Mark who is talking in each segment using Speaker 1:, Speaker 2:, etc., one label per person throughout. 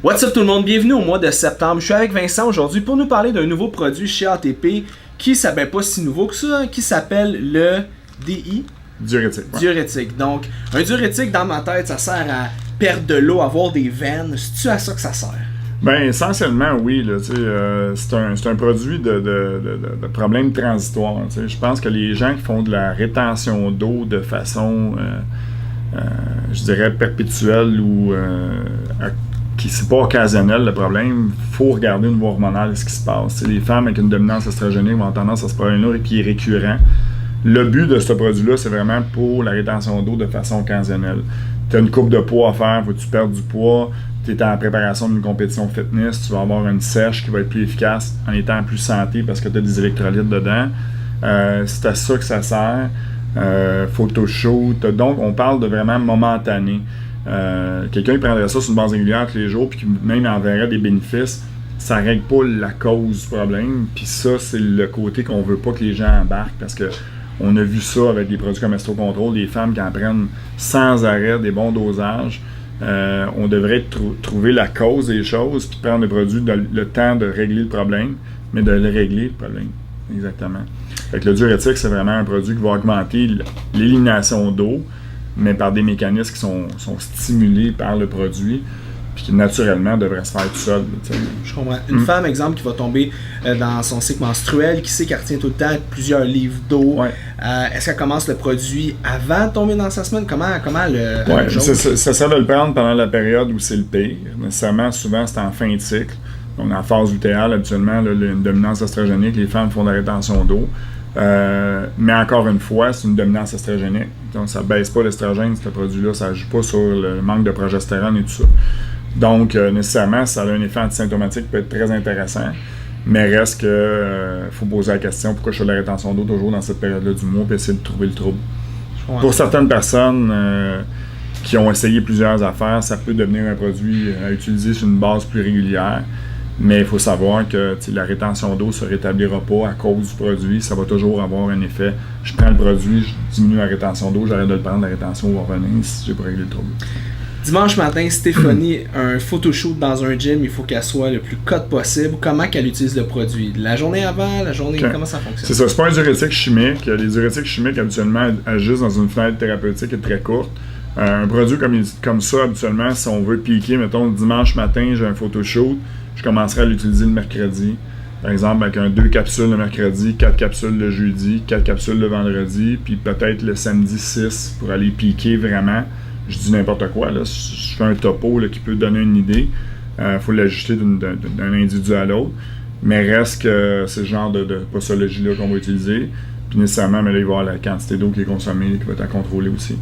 Speaker 1: What's up tout le monde, bienvenue au mois de septembre. Je suis avec Vincent aujourd'hui pour nous parler d'un nouveau produit chez ATP qui s'appelle pas si nouveau que ça, qui s'appelle le DI.
Speaker 2: Diurétique. Ouais.
Speaker 1: Diurétique. Donc, un diurétique dans ma tête, ça sert à perdre de l'eau, avoir des veines. C'est-tu à ça que ça sert?
Speaker 2: Ben, essentiellement, oui. Là, c'est un produit de problème transitoire. Je pense que les gens qui font de la rétention d'eau de façon, je dirais, perpétuelle ou qui c'est pas occasionnel le problème, il faut regarder au niveau hormonal ce qui se passe. Les femmes avec une dominance estrogénique vont avoir tendance à ce problème-là qui est récurrent. Le but de ce produit-là, c'est vraiment pour la rétention d'eau de façon occasionnelle. Tu as une coupe de poids à faire, faut que tu perdes du poids, tu es en préparation d'une compétition fitness, tu vas avoir une sèche qui va être plus efficace en étant plus santé parce que tu as des électrolytes dedans. C'est à ça que ça sert. Photoshoot. Donc, on parle de vraiment momentané. Quelqu'un qui prendrait ça sur une base régulière tous les jours puis qui même enverrait des bénéfices, ça règle pas la cause du problème. Puis ça, c'est le côté qu'on veut pas que les gens embarquent parce que on a vu ça avec des produits comme Estrocontrol, des femmes qui en prennent sans arrêt des bons dosages. On devrait trouver la cause des choses puis prendre le produit le temps de régler le problème, mais de le régler le problème. Exactement. Fait que le diurétique, c'est vraiment un produit qui va augmenter l'élimination d'eau, mais par des mécanismes qui sont stimulés par le produit, puis qui naturellement devrait se faire tout seul.
Speaker 1: Je comprends. Une femme, exemple, qui va tomber dans son cycle menstruel, qui sait qu'elle retient tout le temps plusieurs livres d'eau, est-ce qu'elle commence le produit avant de tomber dans sa semaine? Comment le...
Speaker 2: Oui, ça sert de le prendre pendant la période où c'est le pire. Nécessairement, souvent, c'est en fin de cycle. Donc, en phase lutéale, habituellement, là, une dominance estrogénique, les femmes font de la rétention d'eau. Mais encore une fois, c'est une dominance estrogénique. Donc, ça ne baisse pas l'estrogène, ce produit-là. Ça n'agit pas sur le manque de progestérone et tout ça. Donc, nécessairement, ça a un effet antisymptomatique qui peut être très intéressant. Mais reste que faut poser la question pourquoi je fais de la rétention d'eau toujours dans cette période-là du mois et essayer de trouver le trouble. Pour certaines personnes qui ont essayé plusieurs affaires, ça peut devenir un produit à utiliser sur une base plus régulière. Mais il faut savoir que la rétention d'eau ne se rétablira pas à cause du produit. Ça va toujours avoir un effet. Je prends le produit, je diminue la rétention d'eau, j'arrête de le prendre, la rétention va revenir si j'ai pas réglé le trouble.
Speaker 1: Dimanche matin, Stéphanie a un photoshoot dans un gym, il faut qu'elle soit le plus cut possible. Comment qu'elle utilise le produit? La journée avant, la journée... Comment ça fonctionne?
Speaker 2: C'est ça, c'est pas un diurétique chimique. Les diurétiques chimiques, habituellement, agissent dans une fenêtre thérapeutique qui est très courte. Un produit comme ça, habituellement, si on veut piquer, mettons, dimanche matin, j'ai un photoshoot, je commencerai à l'utiliser le mercredi. Par exemple, avec 2 capsules le mercredi, 4 capsules le jeudi, 4 capsules le vendredi, puis peut-être le samedi 6 pour aller piquer vraiment. Je dis n'importe quoi, là. Je fais un topo là, qui peut donner une idée. Faut l'ajuster d'un individu à l'autre. Mais reste que c'est le genre de posologie-là qu'on va utiliser. Puis nécessairement, mais là, il va y avoir la quantité d'eau qui est consommée qui va être à contrôler aussi.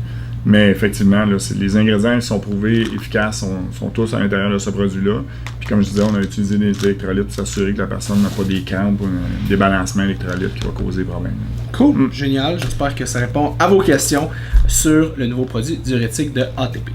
Speaker 2: Mais effectivement, là, les ingrédients qui sont prouvés efficaces sont tous à l'intérieur de ce produit-là. Puis comme je disais, on a utilisé des électrolytes pour s'assurer que la personne n'a pas des crampes ou un débalancement électrolyte qui va causer problème.
Speaker 1: Cool, génial. J'espère que ça répond à vos questions sur le nouveau produit diurétique de ATP.